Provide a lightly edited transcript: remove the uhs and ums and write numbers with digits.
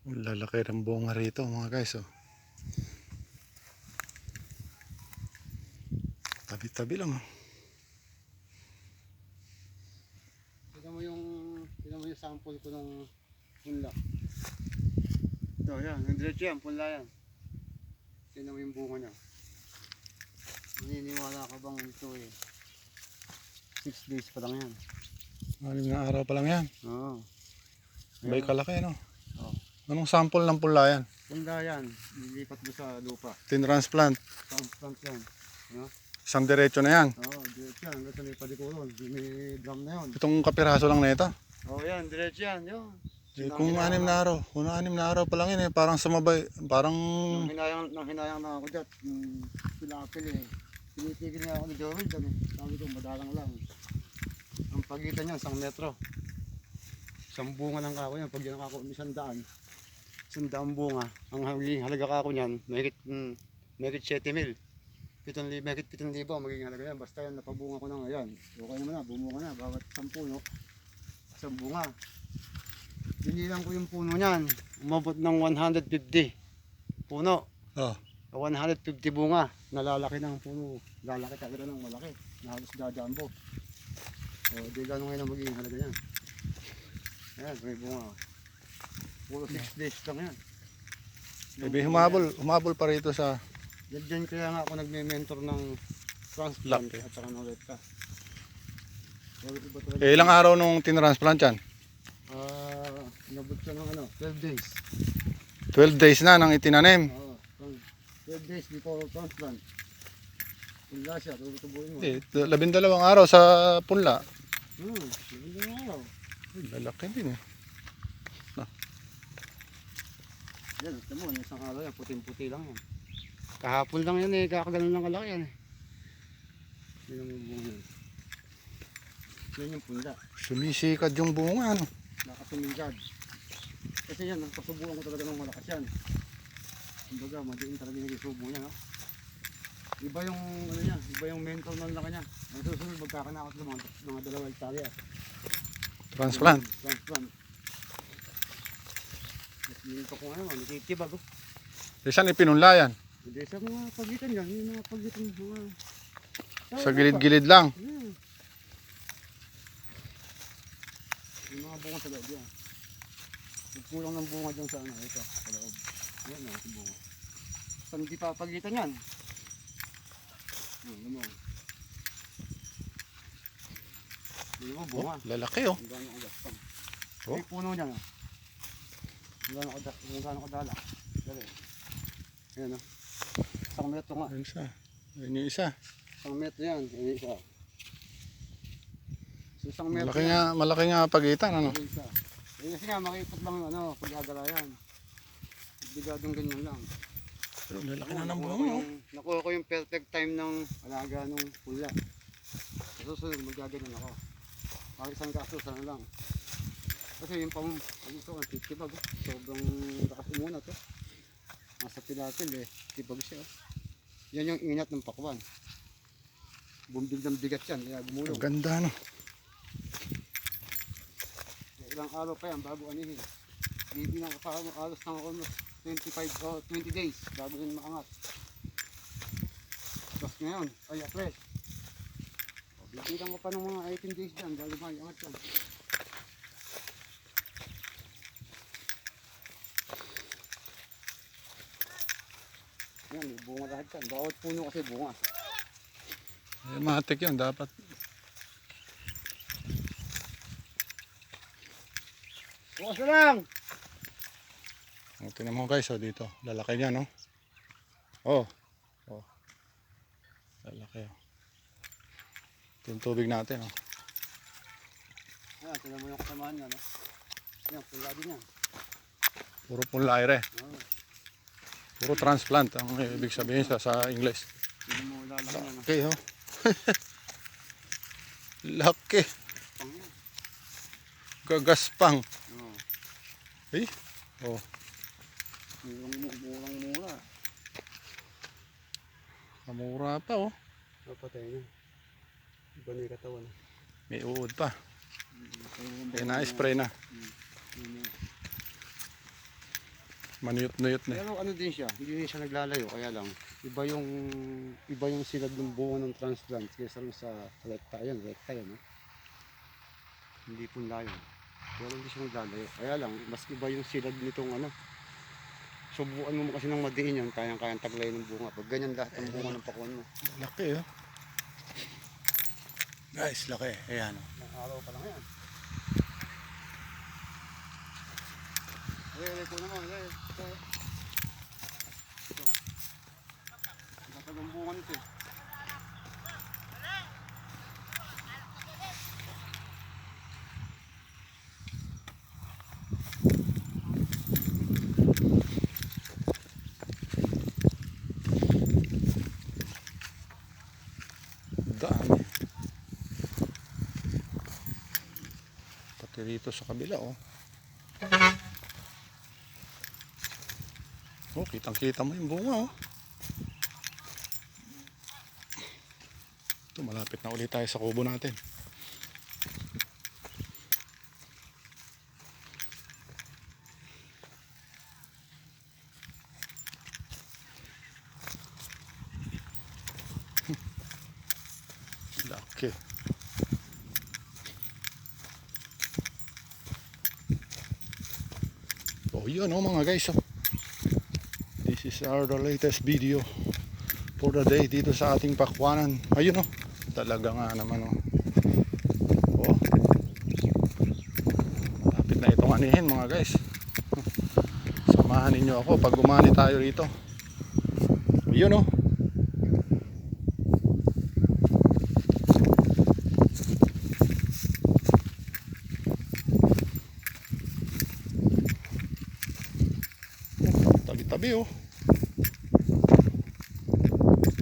Ang lalaki ng bunga rito mga guys, oh. Tabi-tabi lang, oh. Tignan mo yung sample ko ng punla. Ito, yan. Nandito yan, punla yan. Tignan mo yung bunga niya. Maniniwala ka bang ito 6 days pa lang yan? 6 na araw pa lang yan. Oo. Bay kalaki, no? Oo. Anong sample ng pula yan? Punla yan. Nilipat mo sa lupa. Tinransplant. Transplant yan. No? Isang diretso na yan. Oo, diretso yan. Hanggang sa may padikuron. May drum na yun. Itong kapiraso lang na ito. Oo, yan. Diretso yan. Yun. Kung 6 na araw. Kung 6 na araw pa lang yun, parang sumabay. Parang... Nang hinayang na ako dyan. Pilapil Tinitigil niya ako ni Joel dyan. Sabi ko, madalang lang. Ang pagitan niya, 1 metro. 1 bunga ng kako yan. Pag yan ako, 100 bunga. Ang halaga kako niyan, mahigit 7,000. Mahigit 7,000 magiging halaga yan. Basta yan, napabunga ko na ngayon. Okay naman na, bumunga na. Bawat 10 puno, 1 bunga. Binilang ko yung puno niyan. Umabot ng 150 puno. Oh. 150 bunga. Nalalaki ng puno. Lalaki talaga ng malaki. Nahalos dadambo. O, di gano'n ngayon ang magiging halaga yan. Ayan, may bunga. Puro 6 days lang yan. Maybe humabol pa rito sa... Diyan kaya nga ako nagme-mentor ng transplant Laki. at saka ng lepta. Ilang araw nung tinransplant yan? Inabot siya ng 12 days. 12 days na nang itinanim. Oo, 12 days before transplant. Punla siya, tutubuin mo. 12 araw sa punla. 12 araw. Lalaki din, eh. Yan, ito mo, isang araw yan, puting-puti lang yan. Kahapon lang yan kakaganon lang kalaki yan Yan ang bunga yan. Yan yung punla. Sumisikad yung bunga, ano? Nakatumingkad. Kasi yan, nagpasubukan ko talaga ng malakas yan. Kumbaga, madiin talaga yung subo niya, no? Iba yung, iba yung mental ng laki niya. Ang susunod, magkakanakot ng mga 2 hektarya. Transplant. Transplant. Nito ko ngayon, nakikibag. Saan ipinunla yan? Hindi sa mga pagitan yan, yung mga pagitan mga... Sa gilid-gilid lang. Yung mga bunga sa loob yan. Nagkulang ng bunga dyan sa ito, sa loob. Ayan na, sa bunga. Saan di papagitan yan? Ayan mo. Ayan mo, bunga. Lalaki, oh. Ang gano'ng agaspang. Oh. May puno dyan, Ang gano'ng kadala. Dali. Ayan, 1 metro nga. Ayun siya. Ayun yung isa. 1 metro yan. Ayan isa. So, 1 metro Malaki nga pagitan, ano? Ayan isa. Ayan kasi nga, makikot lang pag-agala yan. Bigadong ganyan lang. Pero lalaki na ng bunga, oh. Nakuha ko yung perfect time ng alaga ng pula. Sa susunod, magaganon ako. Kahit isang kaso, sana lang. Kasi yung ito, ang titibag. Sobrang lakas umuna to. Nasa pilapil tibag siya. Yan yung ingat ng pakwan. Bumbig ng bigat yan, kaya gumulong. Ang ganda, no? Ilang araw pa yan bago anihin. Bibilang ka pa alos ng almost 25 o 20 days bago yun maangat. Tapos ngayon, ay apres. Bibilang ko pa ng mga 18 days dyan bago maangat yan. Yan, may bunga lahat yan. Bawat puno kasi bunga. Matik yun, dapat. Bukas na lang! Tingnan mo guys, oh, dito. Lalaki niya, no? Oh. Oh. Lalaki, oh. Ito yung tubig natin, oh. Ayan, tignan mo yung kasamahan niya, no? Ayan, pula din yan. Puro punla aire. Oh. Puro transplant ang ibig sabihin sa English. Tignan mo lalaki yan, no? Okay, oh. Laki. Pang yan. Gagaspang. Oo. Eh? Oh. Murang-mura. Kamura pa, oh. Napatay na. Iba na yung katawan. May uod pa. Kaya na-spray na. Manuyot-nuyot na. Pero ano din siya, hindi din siya naglalayo, kaya lang iba yung silad ng bunga ng transplant kaysa rin sa recta yan, no? Hindi po layo. Pero hindi siya naglalayo. Kaya lang, mas iba yung silad nitong ano. Subukan mo kasi ng madiin yan, kayang-kayang taglay ng bunga. Pag ganyan lahat ng bunga ng pakuan mo. Laki oh. Guys, laki. Ayan oh. Ng araw pa lang yan. Ito naman, ito. Ang bunga nito eh. Dami. Pati rito sa kabila oh. Oh, kitang-kita mo yung bunga oh. Ito, malapit na ulit tayo sa kubo natin. Laki. Oh, yun oh mga guys oh. This is the latest video for the day dito sa ating pakwanan. Ayun oh. Talaga nga naman oh. Oh. Lapit na itong anihin mga guys. Samahan ninyo ako pag umani tayo rito. Ayun oh. Tabi-tabi oh.